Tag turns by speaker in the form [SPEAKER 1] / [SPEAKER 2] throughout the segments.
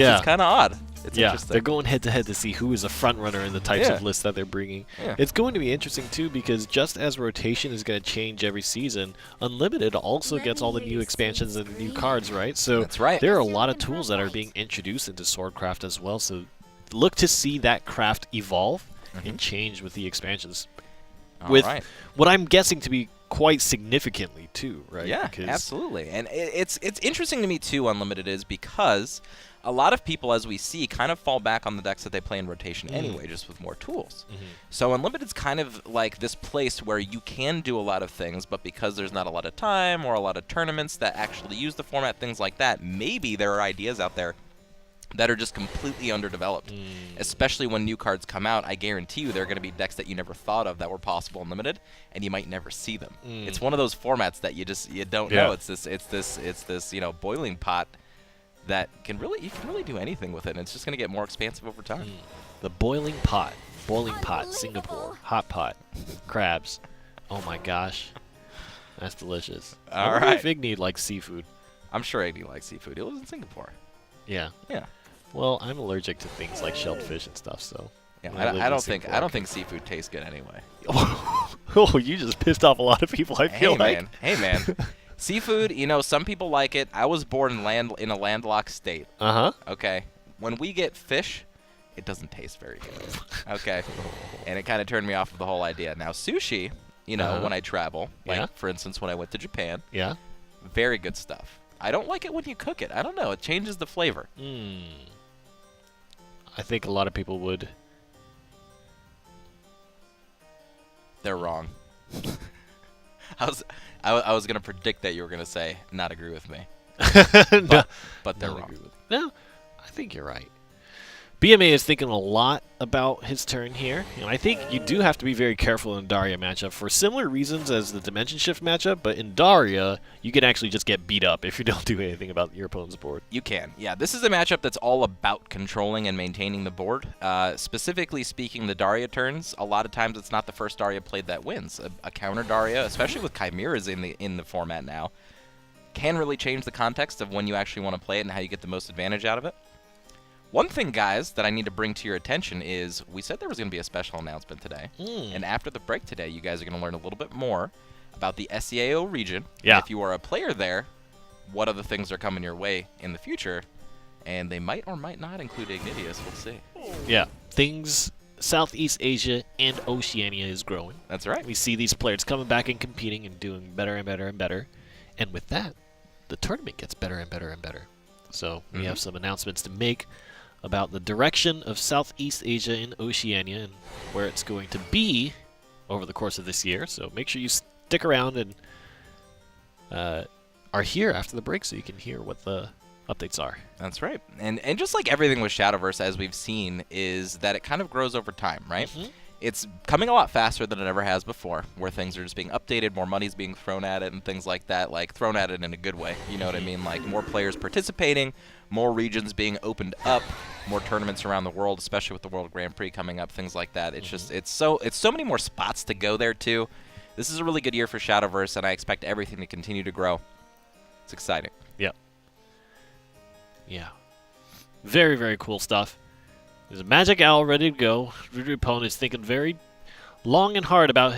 [SPEAKER 1] Actually, it's kind of odd. It's
[SPEAKER 2] Yeah,
[SPEAKER 1] interesting.
[SPEAKER 2] they're going head-to-head to see who is a front-runner in the types of lists that they're bringing.
[SPEAKER 1] Yeah.
[SPEAKER 2] It's going to be interesting, too, because just as rotation is going to change every season, Unlimited also gets all the new expansions and the new cards, right? So
[SPEAKER 1] That's right.
[SPEAKER 2] there are a lot of tools that are being introduced into Swordcraft as well, so look to see that craft evolve and change with the expansions. With what I'm guessing to be quite significantly, too, right?
[SPEAKER 1] Yeah, absolutely. And it's interesting to me, too, Unlimited is, because a lot of people, as we see, kind of fall back on the decks that they play in rotation anyway, just with more tools. So Unlimited's kind of like this place where you can do a lot of things, but because there's not a lot of time or a lot of tournaments that actually use the format, things like that, maybe there are ideas out there that are just completely underdeveloped. Especially when new cards come out, I guarantee you there are going to be decks that you never thought of that were possible in Limited, and you might never see them. It's one of those formats that you don't know. It's this boiling pot that you can really do anything with it, and it's just going to get more expansive over time.
[SPEAKER 2] The boiling pot, Singapore, hot pot, crabs. Oh my gosh, that's delicious.
[SPEAKER 1] All
[SPEAKER 2] I wonder
[SPEAKER 1] right.
[SPEAKER 2] if Igni likes seafood.
[SPEAKER 1] I'm sure Igni likes seafood. He lives in Singapore.
[SPEAKER 2] Yeah.
[SPEAKER 1] Yeah.
[SPEAKER 2] Well, I'm allergic to things like shelled fish and stuff, so.
[SPEAKER 1] Yeah, I don't think seafood tastes good anyway.
[SPEAKER 2] Oh, you just pissed off a lot of people. I feel like.
[SPEAKER 1] Hey man, seafood. Some people like it. I was born in a landlocked state. Okay. When we get fish, it doesn't taste very good. Okay. And it kind of turned me off of the whole idea. Now sushi, when I travel, like for instance when I went to Japan.
[SPEAKER 2] Yeah.
[SPEAKER 1] Very good stuff. I don't like it when you cook it. I don't know. It changes the flavor.
[SPEAKER 2] I think a lot of people would.
[SPEAKER 1] They're wrong. I was gonna predict that you were gonna say not agree with me. But they're wrong.
[SPEAKER 2] No, I think you're right. BMA is thinking a lot about his turn here, and I think you do have to be very careful in Daria matchup for similar reasons as the Dimension Shift matchup, but in Daria, you can actually just get beat up if you don't do anything about your opponent's board.
[SPEAKER 1] You can. Yeah, this is a matchup that's all about controlling and maintaining the board. Specifically speaking, the Daria turns, a lot of times it's not the first Daria played that wins. A counter Daria, especially with Chimeras in the format now, can really change the context of when you actually want to play it and how you get the most advantage out of it. One thing, guys, that I need to bring to your attention is we said there was going to be a special announcement today. And after the break today, you guys are going to learn a little bit more about the SEAO region.
[SPEAKER 2] Yeah.
[SPEAKER 1] And if you are a player there, what other things are coming your way in the future. And they might or might not include Ignidius. We'll see.
[SPEAKER 2] Yeah. Things Southeast Asia and Oceania is growing.
[SPEAKER 1] That's right.
[SPEAKER 2] We see these players coming back and competing and doing better and better and better. And with that, the tournament gets better and better and better. So we have some announcements to make about the direction of Southeast Asia and Oceania and where it's going to be over the course of this year. So make sure you stick around and are here after the break so you can hear what the updates are.
[SPEAKER 1] That's right. And just like everything with Shadowverse, as we've seen, is that it kind of grows over time, right? It's coming a lot faster than it ever has before, where things are just being updated, more money's being thrown at it, and things like that, like thrown at it in a good way. You know what I mean? Like more players participating, more regions being opened up, more tournaments around the world, especially with the World Grand Prix coming up, things like that. It's just it's so many more spots to go there too. This is a really good year for Shadowverse, and I expect everything to continue to grow. It's exciting.
[SPEAKER 2] Yep. Yeah. Very, very cool stuff. There's a Magic Owl ready to go. RIRIPWN is thinking very long and hard about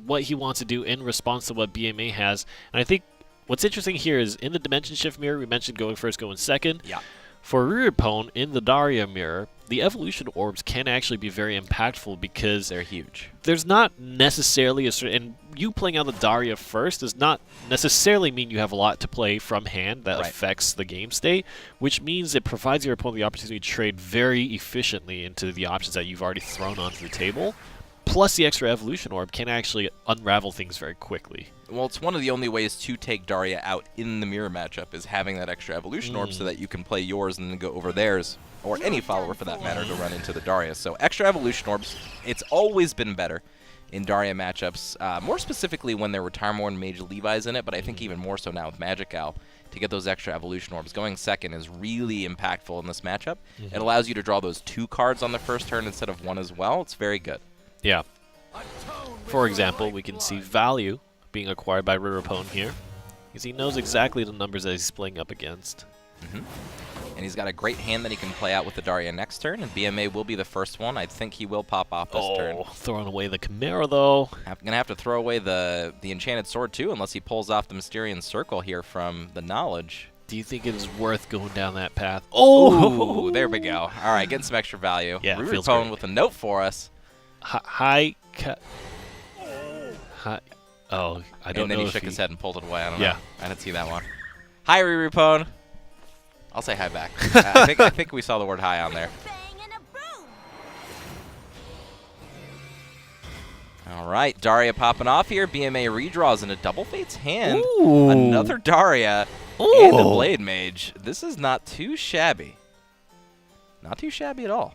[SPEAKER 2] what he wants to do in response to what BMA has. And I think what's interesting here is in the Dimension Shift mirror, we mentioned going first, going second.
[SPEAKER 1] Yeah.
[SPEAKER 2] For RIRIPWN, in the Daria mirror, the evolution orbs can actually be very impactful because
[SPEAKER 1] they're huge.
[SPEAKER 2] There's not necessarily a certain... And you playing out the Daria first does not necessarily mean you have a lot to play from hand that affects the game state, which means it provides your opponent the opportunity to trade very efficiently into the options that you've already thrown onto the table. Plus, the extra evolution orb can actually unravel things very quickly.
[SPEAKER 1] Well, it's one of the only ways to take Daria out in the mirror matchup is having that extra evolution orb so that you can play yours and then go over theirs, or any follower for that matter, to run into the Daria. So extra evolution orbs, it's always been better in Daria matchups, more specifically when there were Tarmor and Mage Levi's in it, but I think even more so now with Magic Owl. To get those extra evolution orbs. Going second is really impactful in this matchup. It allows you to draw those 2 cards on the first turn instead of 1 as well. It's very good.
[SPEAKER 2] Yeah. For example, we can see value being acquired by RIRIPWN here, because he knows exactly the numbers that he's playing up against.
[SPEAKER 1] And he's got a great hand that he can play out with the Daria next turn, and BMA will be the first one. I think he will pop off this turn.
[SPEAKER 2] Throwing away the Chimera, though.
[SPEAKER 1] I'm going to have to throw away the Enchanted Sword, too, unless he pulls off the Mysterian Circle here from the Knowledge.
[SPEAKER 2] Do you think it is worth going down that path?
[SPEAKER 1] Oh! There we go. All right, getting some extra value.
[SPEAKER 2] Yeah, feels
[SPEAKER 1] RIRIPWN
[SPEAKER 2] great.
[SPEAKER 1] with a note for us.
[SPEAKER 2] Hi. Oh, I don't know.
[SPEAKER 1] And then he
[SPEAKER 2] if
[SPEAKER 1] shook his head and pulled it away. I don't
[SPEAKER 2] Yeah.
[SPEAKER 1] know. I didn't see that one. Hi, RIRIPWN. I'll say hi back. I think we saw the word hi on there. All right, Daria popping off here. BMA redraws in a Double Fate's hand.
[SPEAKER 2] Ooh.
[SPEAKER 1] Another Daria
[SPEAKER 2] Ooh.
[SPEAKER 1] and a Blade Mage. This is not too shabby. Not too shabby at all.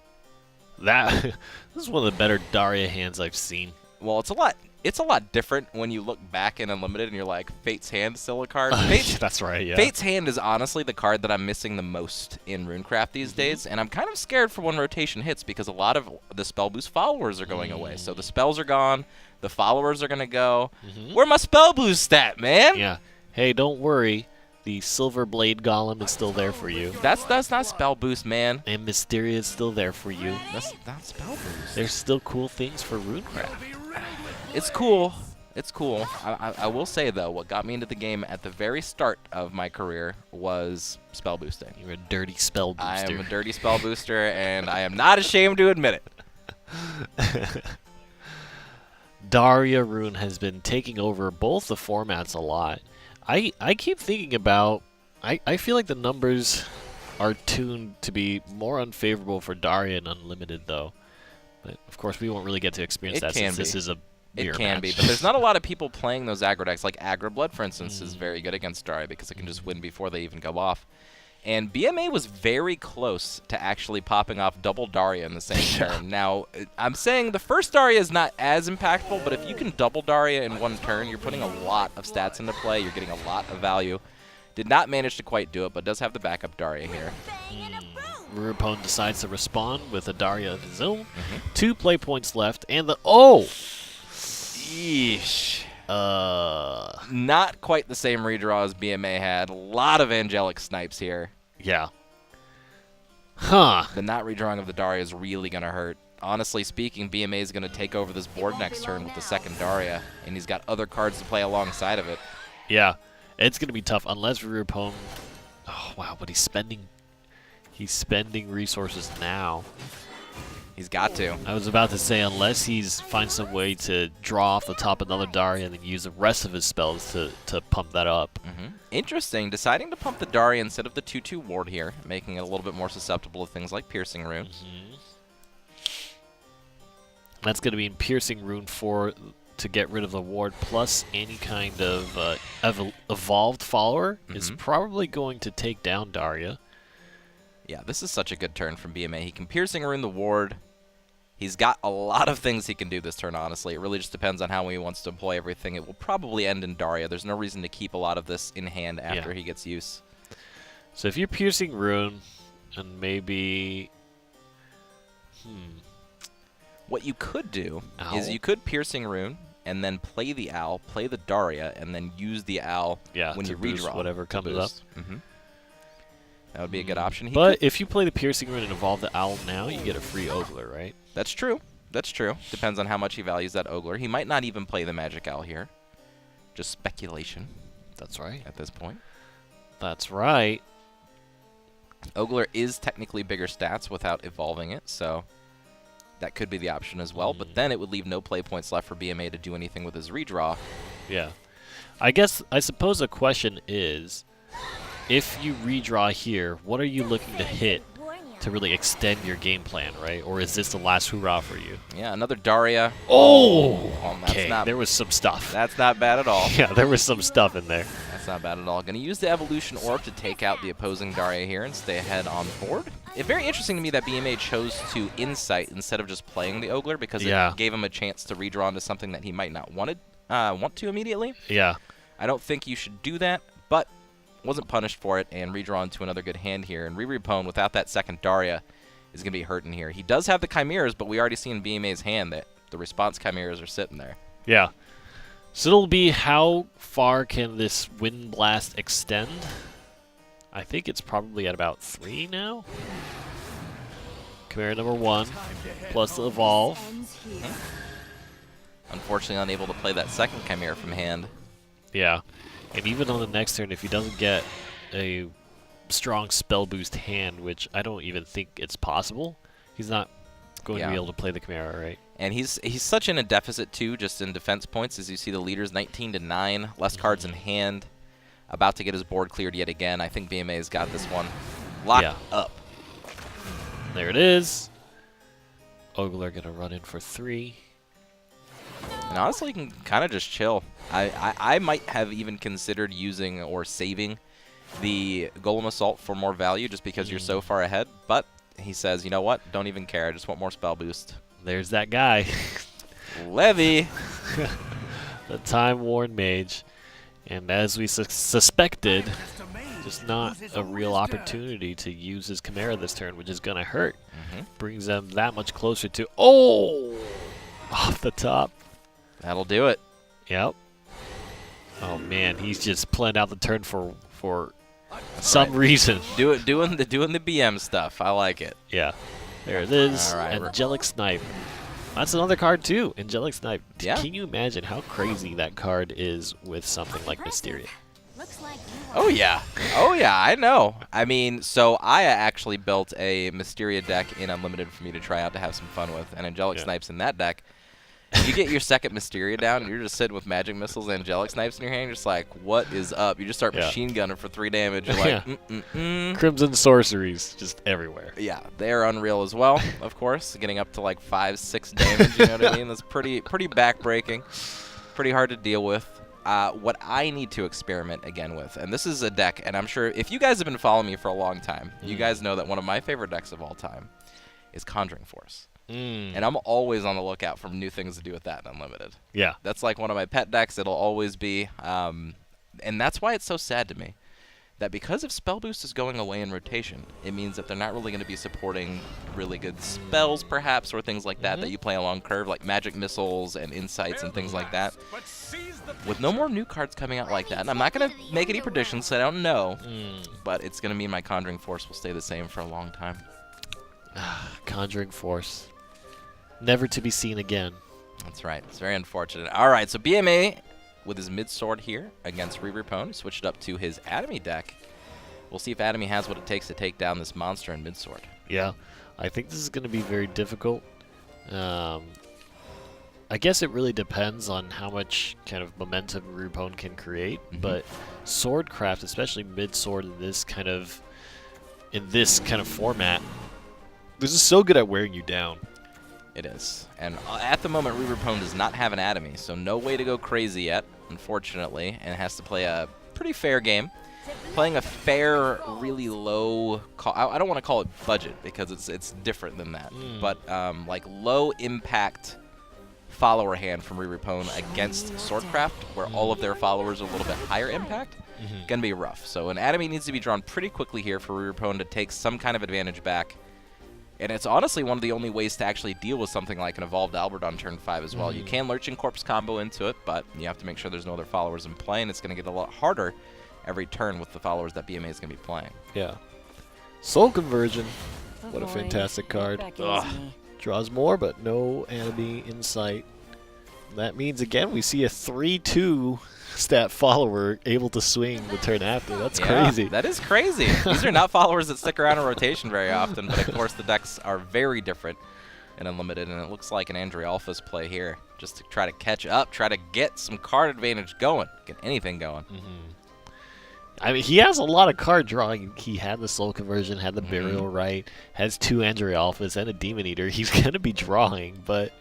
[SPEAKER 2] This is one of the better Daria hands I've seen.
[SPEAKER 1] Well, it's a lot different when you look back in Unlimited and you're like, Fate's Hand is still a card.
[SPEAKER 2] That's right, yeah.
[SPEAKER 1] Fate's Hand is honestly the card that I'm missing the most in RuneCraft these days, and I'm kind of scared for when rotation hits because a lot of the spell boost followers are going away. So the spells are gone, the followers are going to go. Where my spell boost at, man?
[SPEAKER 2] Yeah. Hey, don't worry. The Silver Blade Golem is still there for you.
[SPEAKER 1] That's not spell boost, man.
[SPEAKER 2] And Mysteria is still there for you.
[SPEAKER 1] That's not spell boost.
[SPEAKER 2] There's still cool things for RuneCraft.
[SPEAKER 1] It's cool. It's cool. I will say, though, what got me into the game at the very start of my career was spell boosting.
[SPEAKER 2] You're a dirty spell booster.
[SPEAKER 1] I am a dirty spell booster, and I am not ashamed to admit it.
[SPEAKER 2] Daria Rune has been taking over both the formats a lot. I keep thinking about... I feel like the numbers are tuned to be more unfavorable for Daria in Unlimited, though. But, of course, we won't really get to experience that since this is a
[SPEAKER 1] It can be, but there's not a lot of people playing those aggro decks. Like Aggro Blood, for instance, is very good against Daria because it can just win before they even go off. And BMA was very close to actually popping off double Daria in the same turn. Now, I'm saying the first Daria is not as impactful, but if you can double Daria in one turn, you're putting a lot of stats into play. You're getting a lot of value. Did not manage to quite do it, but does have the backup Daria here.
[SPEAKER 2] RIRIPWN decides to respond with a Daria of his own. 2 play points left, and the... Oh!
[SPEAKER 1] Yeesh. Not quite the same redraw as BMA had. A lot of angelic snipes here.
[SPEAKER 2] Yeah. Huh.
[SPEAKER 1] The not redrawing of the Daria is really going to hurt. Honestly speaking, BMA is going to take over this board next turn with the second Daria, and he's got other cards to play alongside of it.
[SPEAKER 2] Yeah. It's going to be tough unless RIRIPWN... Oh, wow, but he's spending resources now.
[SPEAKER 1] He's got to.
[SPEAKER 2] I was about to say, unless he's finds some way to draw off the top another Daria and then use the rest of his spells to pump that up.
[SPEAKER 1] Interesting. Deciding to pump the Daria instead of the 2/2 ward here, making it a little bit more susceptible to things like Piercing Rune.
[SPEAKER 2] That's going to be in Piercing Rune to get rid of the ward, plus any kind of evolved follower is probably going to take down Daria.
[SPEAKER 1] Yeah, this is such a good turn from BMA. He can Piercing Rune the ward. He's got a lot of things he can do this turn, honestly. It really just depends on how he wants to employ everything. It will probably end in Daria. There's no reason to keep a lot of this in hand after he gets use.
[SPEAKER 2] So if you're Piercing Rune, and maybe...
[SPEAKER 1] What you could do is you could Piercing Rune, and then play the Owl, play the Daria, and then use the Owl when you redraw.
[SPEAKER 2] Whatever comes up.
[SPEAKER 1] That would be a good option.
[SPEAKER 2] But if you play the Piercing Rune and evolve the Owl now, you get a free Ogler, right?
[SPEAKER 1] That's true. That's true. Depends on how much he values that Ogler. He might not even play the Magic Owl here. Just speculation.
[SPEAKER 2] That's right.
[SPEAKER 1] At this point.
[SPEAKER 2] That's right.
[SPEAKER 1] Ogler is technically bigger stats without evolving it, so that could be the option as well. But then it would leave no play points left for BMA to do anything with his redraw.
[SPEAKER 2] Yeah. I suppose the question is, if you redraw here, what are you looking to hit to really extend your game plan, right? Or is this the last hurrah for you?
[SPEAKER 1] Yeah, another Daria.
[SPEAKER 2] Oh!
[SPEAKER 1] Okay,
[SPEAKER 2] there was some stuff.
[SPEAKER 1] That's not bad at all.
[SPEAKER 2] Yeah, there was some stuff in there.
[SPEAKER 1] That's not bad at all. Going to use the Evolution Orb to take out the opposing Daria here and stay ahead on board. It's very interesting to me that BMA chose to Insight instead of just playing the Ogler because it gave him a chance to redraw into something that he might not want to immediately.
[SPEAKER 2] Yeah.
[SPEAKER 1] I don't think you should do that, but wasn't punished for it and redrawn to another good hand here. And RIRIPWN, without that second Daria, is going to be hurting here. He does have the Chimeras, but we already see in BMA's hand that the response Chimeras are sitting there.
[SPEAKER 2] Yeah. So it'll be how far can this Wind Blast extend? I think it's probably at about 3 now. Chimera number 1, plus the Evolve.
[SPEAKER 1] Unfortunately, unable to play that second Chimera from hand.
[SPEAKER 2] Yeah, and even on the next turn, if he doesn't get a strong spell boost hand, which I don't even think it's possible, he's not going to be able to play the Chimera, right?
[SPEAKER 1] And he's such in a deficit too, just in defense points, as you see the leaders 19-9, less cards in hand, about to get his board cleared yet again. I think BMA's got this one locked up.
[SPEAKER 2] There it is. Ogler gonna run in for 3.
[SPEAKER 1] And honestly, you can kind of just chill. I might have even considered using or saving the Golem Assault for more value just because you're so far ahead. But he says, you know what? Don't even care. I just want more spell boost.
[SPEAKER 2] There's that guy.
[SPEAKER 1] Levy.
[SPEAKER 2] The time-worn mage. And as we suspected, just not a real opportunity to use his Chimera this turn, which is going to hurt. Brings them that much closer to... Oh! Off the top.
[SPEAKER 1] That'll do it.
[SPEAKER 2] Yep. Oh, man. He's just planned out the turn for some reason.
[SPEAKER 1] Doing the BM stuff. I like it.
[SPEAKER 2] Yeah. There it is.
[SPEAKER 1] All right,
[SPEAKER 2] Angelic Snipe. That's another card, too. Angelic Snipe.
[SPEAKER 1] Yeah.
[SPEAKER 2] Can you imagine how crazy that card is with something like Mysteria?
[SPEAKER 1] Oh, yeah. Oh, yeah, I know. I mean, so I actually built a Mysteria deck in Unlimited for me to try out to have some fun with, and Angelic Snipes in that deck. You get your second Mysteria down, and you're just sitting with Magic Missiles and Angelic Snipes in your hand. You're just like, what is up? You just start machine gunning for 3 damage. You're like,
[SPEAKER 2] Crimson Sorceries just everywhere.
[SPEAKER 1] Yeah, they're unreal as well, of course. Getting up to like 5-6 damage, you know what I mean? That's pretty backbreaking, pretty hard to deal with. What I need to experiment again with, and this is a deck, and I'm sure if you guys have been following me for a long time, you guys know that one of my favorite decks of all time is Conjuring Force. And I'm always on the lookout for new things to do with that in Unlimited.
[SPEAKER 2] Yeah.
[SPEAKER 1] That's like one of my pet decks. It'll always be. And that's why it's so sad to me that because if Spell Boost is going away in rotation, it means that they're not really going to be supporting really good spells, perhaps, or things like that that you play along curve, like Magic Missiles and Insights and things like that. With no more new cards coming out like that, and I'm not going to make any predictions, so I don't know, but it's going to mean my Conjuring Force will stay the same for a long time.
[SPEAKER 2] Conjuring Force. Never to be seen again.
[SPEAKER 1] That's right. It's very unfortunate. All right, so BMA with his mid-sword here against RIRIPWN. He switched up to his Atomy deck. We'll see if Atomy has what it takes to take down this monster in mid-sword.
[SPEAKER 2] Yeah, I think this is going to be very difficult. I guess it really depends on how much kind of momentum RIRIPWN can create, but Swordcraft, especially mid-sword in this kind of format, this is so good at wearing you down.
[SPEAKER 1] It is. And at the moment, RIRIPWN does not have an Atomy, so no way to go crazy yet, unfortunately, and has to play a pretty fair game. Playing a fair, really low, I don't want to call it budget, because it's different than that, but like low-impact follower hand from RIRIPWN against Swordcraft, where all of their followers are a little bit higher impact, going to be rough. So an Atomy needs to be drawn pretty quickly here for RIRIPWN to take some kind of advantage back. And it's honestly one of the only ways to actually deal with something like an Evolved Albert on turn 5 as well. You can Lurching Corpse combo into it, but you have to make sure there's no other followers in play, and it's going to get a lot harder every turn with the followers that BMA is going to be playing.
[SPEAKER 2] Yeah. Soul Conversion. What a fantastic card. Draws more, but no enemy in sight. That means, again, we see a 3-2 stat follower able to swing the turn after. That's crazy.
[SPEAKER 1] That is crazy. These are not followers that stick around in rotation very often, but of course the decks are very different in Unlimited, and it looks like an Andre Alpha's play here, just to try to catch up, try to get some card advantage going, get anything going.
[SPEAKER 2] I mean, he has a lot of card drawing. He had the Soul Conversion, had the Burial Rite, has 2 Andre Alphas and a Demon Eater. He's going to be drawing, but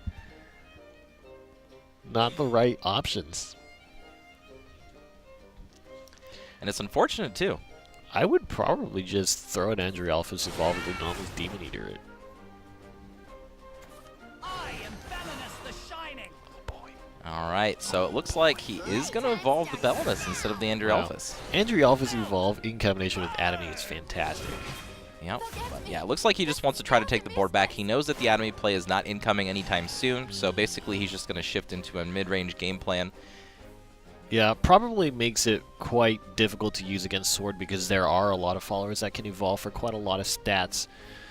[SPEAKER 2] not the right options.
[SPEAKER 1] And it's unfortunate, too.
[SPEAKER 2] I would probably just throw an Andre Alphas Evolved and almost Demon Eater it.
[SPEAKER 1] All right, so it looks like he is going to evolve the Bellinus instead of the Andre Alphas.
[SPEAKER 2] Andre Alphas Evolve in combination with Atomy is fantastic.
[SPEAKER 1] Yep, but yeah, it looks like he just wants to try to take the board back. He knows that the Atomy play is not incoming anytime soon, so basically he's just going to shift into a mid-range game plan.
[SPEAKER 2] Yeah, probably makes it quite difficult to use against Sword because there are a lot of followers that can evolve for quite a lot of stats.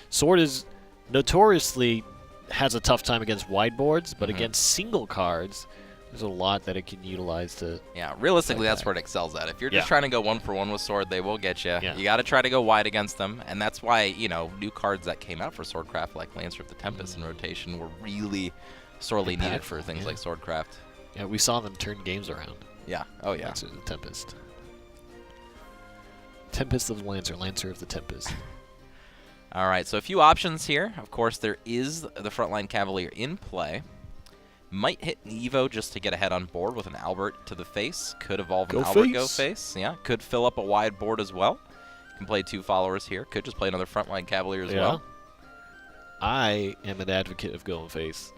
[SPEAKER 2] Sword is notoriously has a tough time against wide boards, but against single cards, there's a lot that it can utilize to...
[SPEAKER 1] Yeah, realistically, that's where it excels at. If you're just trying to go 1-for-1 with Sword, they will get you. You got to try to go wide against them, and that's why, you know, new cards that came out for Swordcraft, like Lancer of the Tempest in rotation, were really sorely needed for things like Swordcraft.
[SPEAKER 2] Yeah, we saw them turn games around.
[SPEAKER 1] Yeah. Oh, yeah.
[SPEAKER 2] Lancer of the Tempest. Tempest of the Lancer, Lancer of the Tempest.
[SPEAKER 1] All right, so a few options here. Of course, there is the Frontline Cavalier in play. Might hit an Evo just to get ahead on board with an Albert to the face. Could evolve an Albert go face. Yeah, could fill up a wide board as well. Can play 2 followers here. Could just play another Frontline Cavalier as well.
[SPEAKER 2] I am an advocate of going face.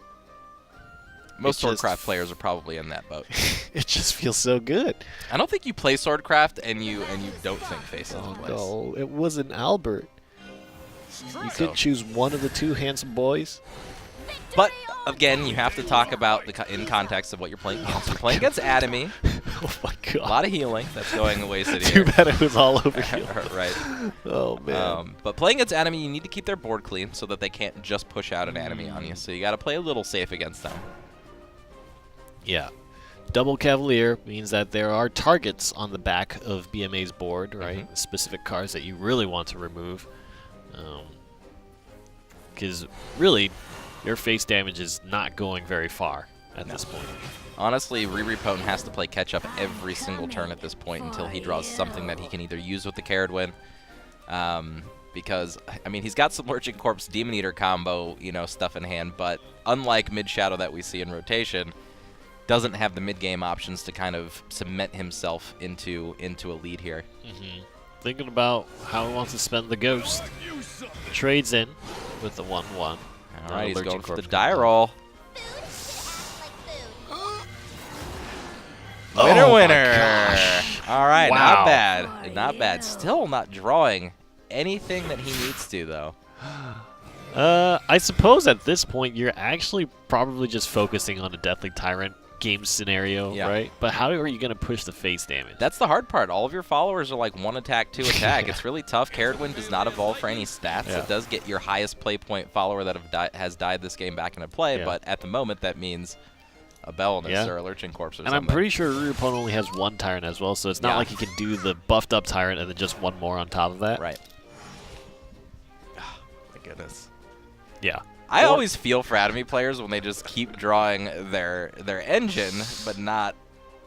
[SPEAKER 1] Most Swordcraft players are probably in that boat.
[SPEAKER 2] It just feels so good.
[SPEAKER 1] I don't think you play Swordcraft and you don't think face is in place.
[SPEAKER 2] No, it was an Albert. You could choose one of the 2 handsome boys.
[SPEAKER 1] But again, you have to talk about in context of what you're playing against. You're playing against Atomy.
[SPEAKER 2] Oh my god!
[SPEAKER 1] A lot of healing that's going the wasted
[SPEAKER 2] here.
[SPEAKER 1] Too
[SPEAKER 2] bad it was all over here.
[SPEAKER 1] Right.
[SPEAKER 2] Oh man.
[SPEAKER 1] But playing against Atomy, you need to keep their board clean so that they can't just push out an Atomy on you. So you got to play a little safe against them.
[SPEAKER 2] Yeah. Double Cavalier means that there are targets on the back of BMA's board, right? Specific cards that you really want to remove. Because really, your face damage is not going very far at this point.
[SPEAKER 1] Honestly, RIRIPWN has to play catch-up every single turn at this point until he draws something that he can either use with the Chronogenesis. Because, I mean, he's got some Lurching Corpse Demon Eater combo, you know, stuff in hand, but unlike Mid-Shadow that we see in rotation, doesn't have the mid-game options to kind of cement himself into a lead here.
[SPEAKER 2] Thinking about how he wants to spend the Ghost. Trades in with the 1-1.
[SPEAKER 1] All right, he's going for the die roll. Winner, winner. All right, not bad. Not bad. Still not drawing anything that he needs to, though.
[SPEAKER 2] I suppose at this point you're actually probably just focusing on a Deathly Tyrant game scenario, right? But how are you going to push the face damage?
[SPEAKER 1] That's the hard part. All of your followers are like 1 attack, 2 attack. It's really tough. Chronogenesis does not evolve for any stats. It does get your highest play point follower that has died this game back into play, but at the moment that means a Bellinus or a Lurching Corpse or something.
[SPEAKER 2] I'm pretty sure RIRIPWN only has 1 Tyrant as well, so it's not like he can do the buffed up Tyrant and then just 1 more on top of that.
[SPEAKER 1] Right. Oh, my goodness.
[SPEAKER 2] Yeah.
[SPEAKER 1] I always feel for Atomy players when they just keep drawing their engine, but not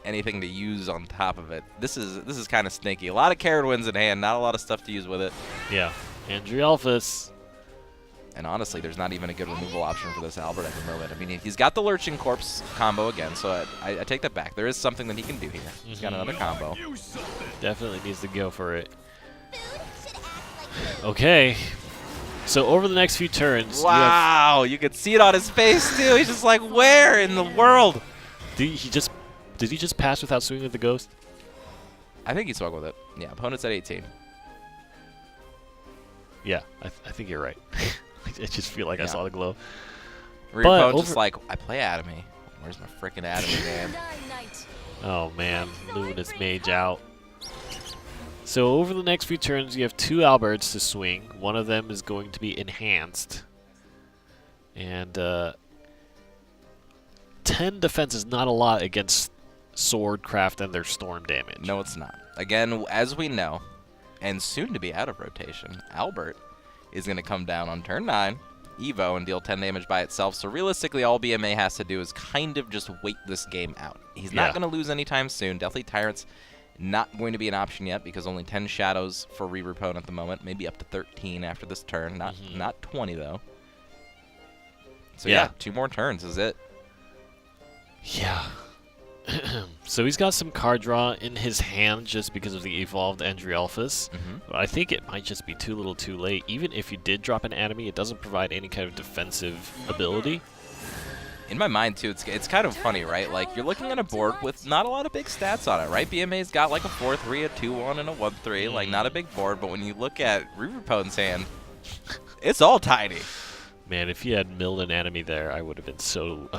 [SPEAKER 1] anything to use on top of it. This is kind of sneaky. A lot of Chronogenesis in hand, not a lot of stuff to use with it.
[SPEAKER 2] Yeah. Andrialphus.
[SPEAKER 1] And honestly, there's not even a good removal option for this Albert at the moment. I mean, he's got the Lurching Corpse combo again, so I take that back. There is something that he can do here. He's got another combo.
[SPEAKER 2] Definitely needs to go for it. Okay. So over the next few turns,
[SPEAKER 1] wow, you could see it on his face too. He's just like, where in the world?
[SPEAKER 2] Did he just pass without swinging with the Ghost?
[SPEAKER 1] I think he swung with it. Yeah, opponent's at 18.
[SPEAKER 2] Yeah, I think you're right. I just feel like I saw the glow.
[SPEAKER 1] RIRIPWN just like, I play Atomy. Where's my freaking Atomy, man?
[SPEAKER 2] Oh man, Luminous Mage out. So over the next few turns, you have 2 Alberts to swing. One of them is going to be enhanced. And 10 defense is not a lot against Swordcraft and their storm damage.
[SPEAKER 1] No, it's not. Again, as we know, and soon to be out of rotation, Albert is going to come down on turn 9, Evo, and deal 10 damage by itself. So realistically, all BMA has to do is kind of just wait this game out. He's not going to lose anytime soon. Deathly Tyrant's not going to be an option yet because only 10 shadows for RIRIPWN at the moment. Maybe up to 13 after this turn. Not 20, though. So yeah, 2 more turns is it.
[SPEAKER 2] Yeah. So he's got some card draw in his hand just because of the evolved Andrialphus. But I think it might just be too little too late. Even if you did drop an Atomy, it doesn't provide any kind of defensive ability.
[SPEAKER 1] In my mind, too, it's kind of funny, right? Like, you're looking at a board with not a lot of big stats on it, right? BMA's got like a 4-3, a 2-1, and a 1-3. Like, not a big board, but when you look at RIRIPWN's hand, it's all tiny.
[SPEAKER 2] Man, if you had milled an Atomy there, I would have been so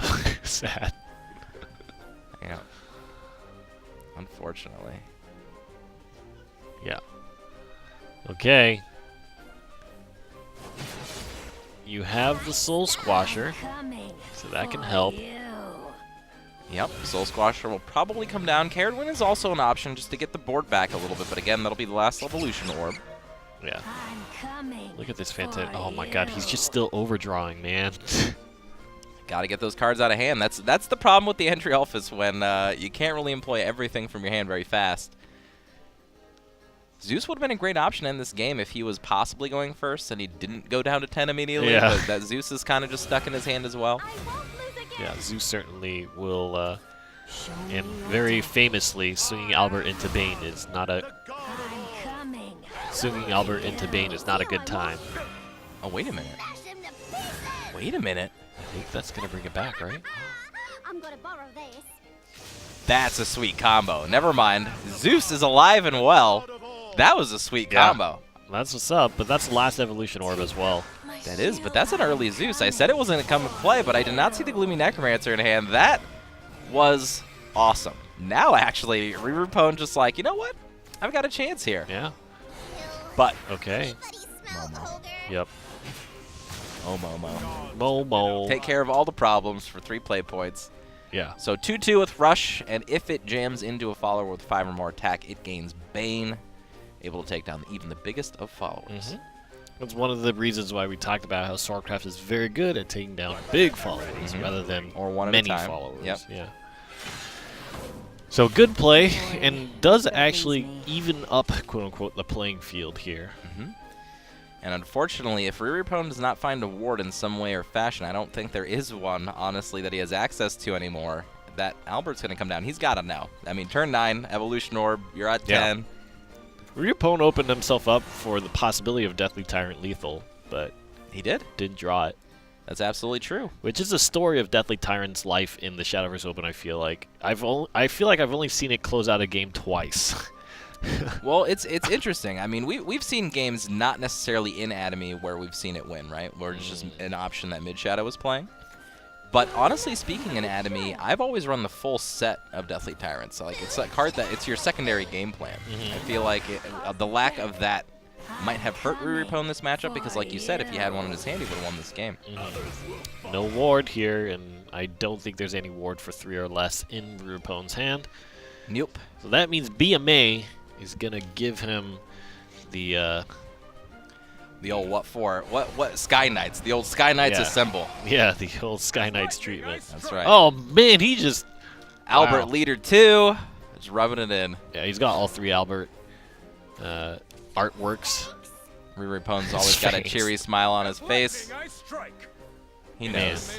[SPEAKER 2] sad.
[SPEAKER 1] Yeah. Unfortunately.
[SPEAKER 2] Yeah. Okay. You have the Soul Squasher, so that can help.
[SPEAKER 1] Yep, Soul Squasher will probably come down. Carried is also an option just to get the board back a little bit, but again, that'll be the last Evolution Orb.
[SPEAKER 2] Yeah. Look at this fantastic. Oh my god, he's just still overdrawing, man.
[SPEAKER 1] Got to get those cards out of hand. That's the problem with the entry alphas when you can't really employ everything from your hand very fast. Zeus would have been a great option in this game if he was possibly going first and he didn't go down to 10 immediately.
[SPEAKER 2] Yeah.
[SPEAKER 1] But that Zeus is kind of just stuck in his hand as well.
[SPEAKER 2] Yeah, Zeus certainly will, and very famously, swinging Albert into Bane is not a good time.
[SPEAKER 1] Oh, wait a minute. Wait a minute.
[SPEAKER 2] I think that's gonna bring it back, right?
[SPEAKER 3] I'm gonna borrow this.
[SPEAKER 1] That's a sweet combo. Never mind. Zeus is alive and well. That was a sweet combo.
[SPEAKER 2] That's what's up, but that's the last Evolution Orb as well.
[SPEAKER 1] That is, but that's an early Zeus. I said it wasn't going to come into play, but I did not see the Gloomy Necromancer in hand. That was awesome. Now, actually, RIRIPWN just like, you know what? I've got a chance here.
[SPEAKER 2] Yeah.
[SPEAKER 1] But,
[SPEAKER 2] okay.
[SPEAKER 3] Momo.
[SPEAKER 2] Yep.
[SPEAKER 1] oh, Momo.
[SPEAKER 2] Momo.
[SPEAKER 1] Take care of all the problems for 3 play points.
[SPEAKER 2] Yeah.
[SPEAKER 1] So 2-2 with Rush, and if it jams into a follower with 5 or more attack, it gains Bane, able to take down even the biggest of followers.
[SPEAKER 2] That's one of the reasons why we talked about how Swordcraft is very good at taking down big followers rather than
[SPEAKER 1] Or one at
[SPEAKER 2] many
[SPEAKER 1] a time.
[SPEAKER 2] followers.
[SPEAKER 1] Yep.
[SPEAKER 2] Yeah. So good play, and does actually even up, quote unquote, the playing field here.
[SPEAKER 1] And unfortunately, if RIRIPWN does not find a ward in some way or fashion, I don't think there is one, honestly, that he has access to anymore, that Albert's going to come down. He's got to know. I mean, turn 9, Evolution Orb, you're at 10.
[SPEAKER 2] RIRIPWN opened himself up for the possibility of Deathly Tyrant lethal, but
[SPEAKER 1] He did.
[SPEAKER 2] didn't draw it.
[SPEAKER 1] That's absolutely true.
[SPEAKER 2] Which is a story of Deathly Tyrant's life in the Shadowverse Open, I feel like. I feel like I've only seen it close out a game twice.
[SPEAKER 1] Well, it's interesting. I mean, we've seen games not necessarily in Atomy where we've seen it win, right? Where it's just an option that Mid-Shadow was playing. But honestly speaking, in Atomy, I've always run the full set of Deathly Tyrants. So, like, it's a card that it's your secondary game plan. I feel like the lack of that might have hurt RIRIPWN in this matchup because, like you said, if he had one in his hand, he would have won this game.
[SPEAKER 2] No ward here, and I don't think there's any ward for 3 or less in RIRIPWN's hand.
[SPEAKER 1] Nope.
[SPEAKER 2] So that means BMA is going to give him the
[SPEAKER 1] old what for? What Sky Knights? The old Sky Knights assemble.
[SPEAKER 2] Yeah, the old Sky Knights treatment.
[SPEAKER 1] That's right.
[SPEAKER 2] Oh man, he just
[SPEAKER 1] Albert
[SPEAKER 2] wow.
[SPEAKER 1] Leader 2, just rubbing it in.
[SPEAKER 2] Yeah, he's got all 3 Albert artworks.
[SPEAKER 1] RIRIPWN's always got a cheery smile on his face. He knows.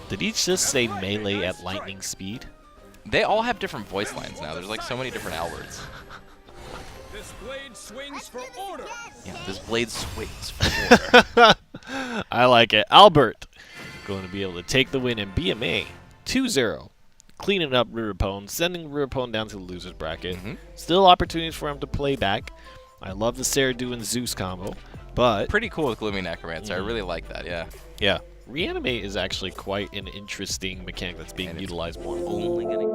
[SPEAKER 2] Did he just say melee at lightning speed?
[SPEAKER 1] They all have different voice lines now. There's like so many different Alberts.
[SPEAKER 4] This blade swings for order.
[SPEAKER 1] Yeah, this blade swings for order.
[SPEAKER 2] I like it. Albert going to be able to take the win in BMA 2-0. Cleaning up RIRIPWN, sending RIRIPWN down to the loser's bracket. Still opportunities for him to play back. I love the Saradu and Zeus combo, but
[SPEAKER 1] Pretty cool with Gloomy Necromancer. I really like that, yeah.
[SPEAKER 2] yeah, Reanimate is actually quite an interesting mechanic that's being utilized more.
[SPEAKER 1] Only gonna